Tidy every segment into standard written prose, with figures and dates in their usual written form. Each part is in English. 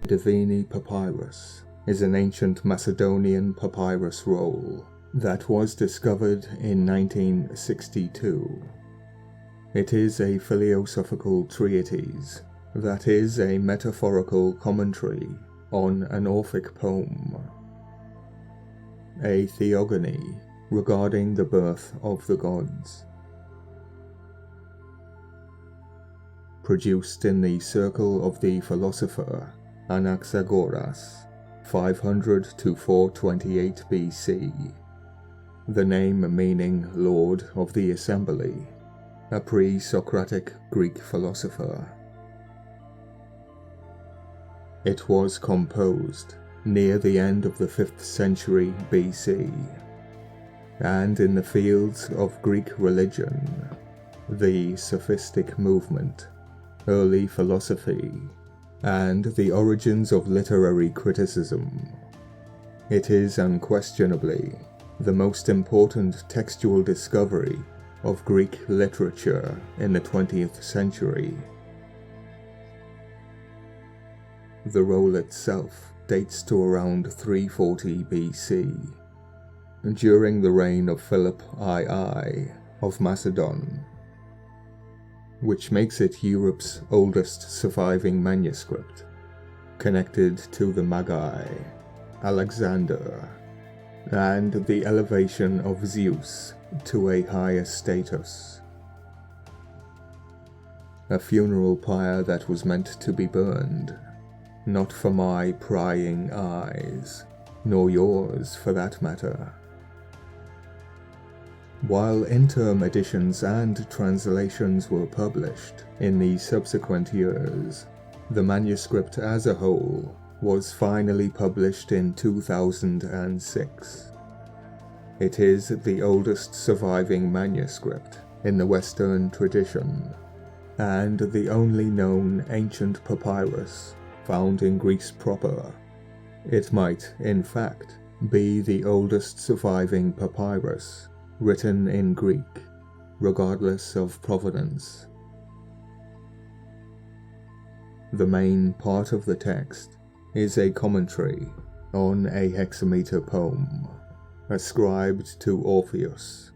Derveni Papyrus is an ancient Macedonian papyrus roll that was discovered in 1962. It is a philosophical treatise that is a metaphorical commentary on an Orphic poem, a theogony regarding the birth of the gods. Produced in the circle of the philosopher Anaxagóras, 500 to 428 BC, the name meaning Lord of the Assembly, a pre-Socratic Greek philosopher. It was composed near the end of the 5th century BC, and in the fields of Greek religion, the sophistic movement, early philosophy, and the origins of literary criticism, it is unquestionably the most important textual discovery of Greek literature in the 20th century. The roll itself dates to around 340 BC, during the reign of Philip II of Macedon, which makes it Europe's oldest surviving manuscript, connected to the Magi, Alexander, and the elevation of Zeus to a higher status. A funeral pyre that was meant to be burned, not for my prying eyes, nor yours for that matter. While interim editions and translations were published in the subsequent years, the manuscript as a whole was finally published in 2006. It is the oldest surviving manuscript in the Western tradition, and the only known ancient papyrus found in Greece proper. It might, in fact, be the oldest surviving papyrus written in Greek, regardless of provenance. The main part of the text is a commentary on a hexameter poem ascribed to Orpheus,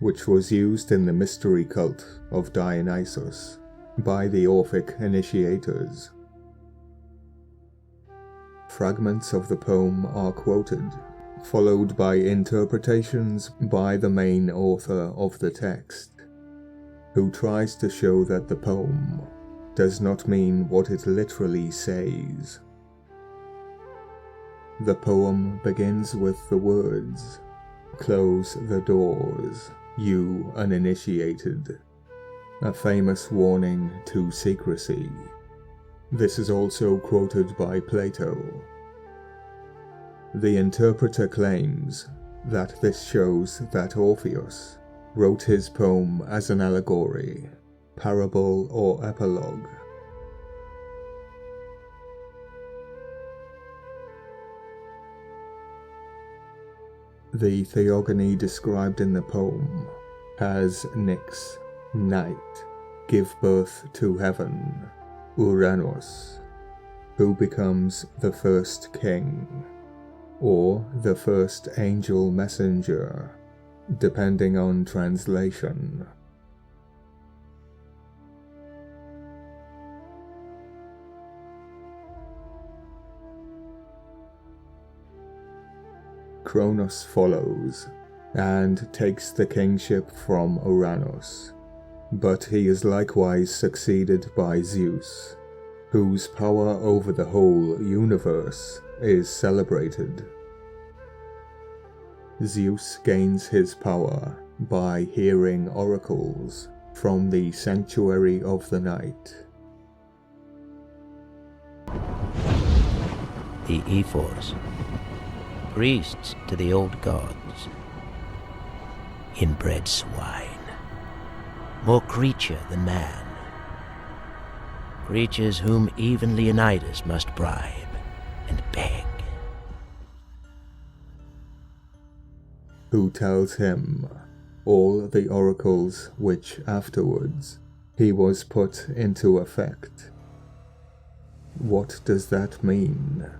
which was used in the mystery cult of Dionysus by the Orphic initiators. Fragments of the poem are quoted, followed by interpretations by the main author of the text, who tries to show that the poem does not mean what it literally says. The poem begins with the words, "Close the doors, you uninitiated," a famous warning to secrecy. This is also quoted by Plato. The interpreter claims that this shows that Orpheus wrote his poem as an allegory, parable, or epilogue. The theogony described in the poem has Nyx, night, give birth to heaven, Uranus, who becomes the first king, or the first angel messenger, depending on translation. Kronos follows and takes the kingship from Uranus, but he is likewise succeeded by Zeus, whose power over the whole universe is celebrated. Zeus gains his power by hearing oracles from the sanctuary of the night. The ephors, priests to the old gods, inbred swine, more creature than man, creatures whom even Leonidas must bribe and beg. Who tells him all the oracles which afterwards he was put into effect. What does that mean?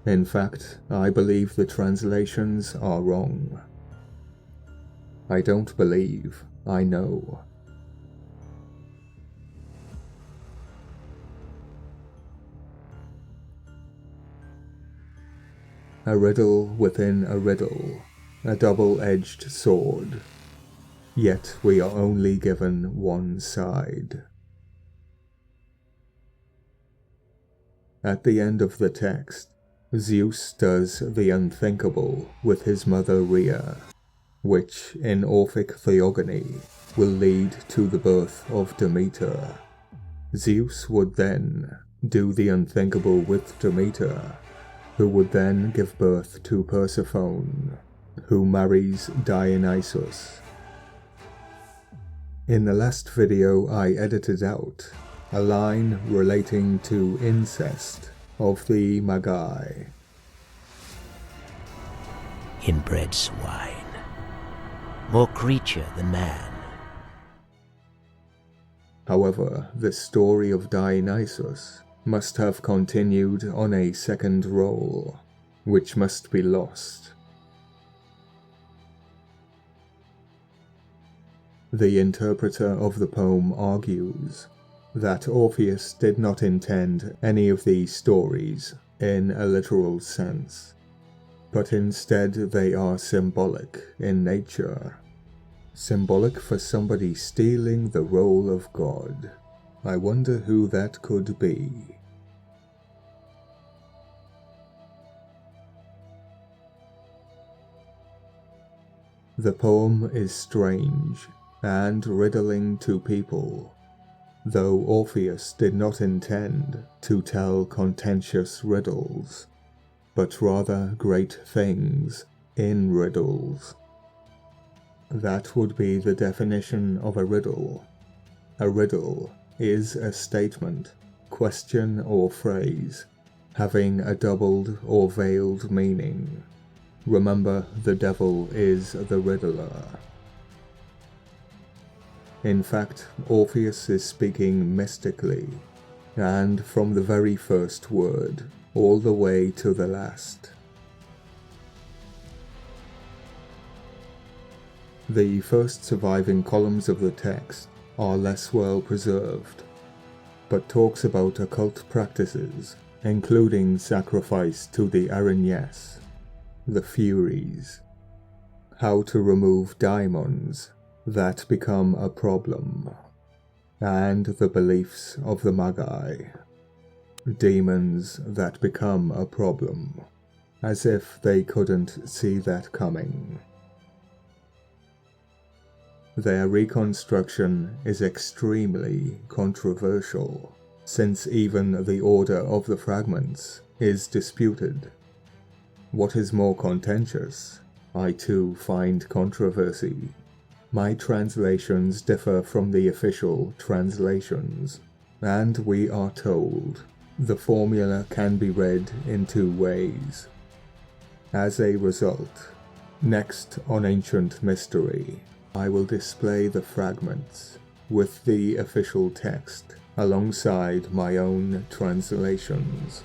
In fact, I believe the translations are wrong. I don't believe, I know. A riddle within a riddle, a double-edged sword. Yet we are only given one side. At the end of the text, Zeus does the unthinkable with his mother Rhea, which in Orphic theogony will lead to the birth of Demeter. Zeus would then do the unthinkable with Demeter, who would then give birth to Persephone, who marries Dionysus. In the last video I edited out a line relating to incest of the Magi. Inbred swine, more creature than man. However, the story of Dionysus must have continued on a second role, which must be lost. The interpreter of the poem argues that Orpheus did not intend any of these stories in a literal sense, but instead they are symbolic in nature. Symbolic for somebody stealing the role of God. I wonder who that could be. The poem is strange and riddling to people, though Orpheus did not intend to tell contentious riddles, but rather great things in riddles. That would be the definition of a riddle. A riddle is a statement, question or phrase, having a doubled or veiled meaning. Remember, the devil is the riddler. In fact, Orpheus is speaking mystically, and from the very first word, all the way to the last. The first surviving columns of the text are less well preserved, but talks about occult practices, including sacrifice to the Arañas, the Furies, how to remove daimons that become a problem, and the beliefs of the Magi, demons that become a problem, as if they couldn't see that coming. Their reconstruction is extremely controversial, since even the order of the fragments is disputed. What is more contentious, I too find controversy. My translations differ from the official translations, and we are told the formula can be read in two ways. As a result, next on Ancient Mystery, I will display the fragments with the official text alongside my own translations.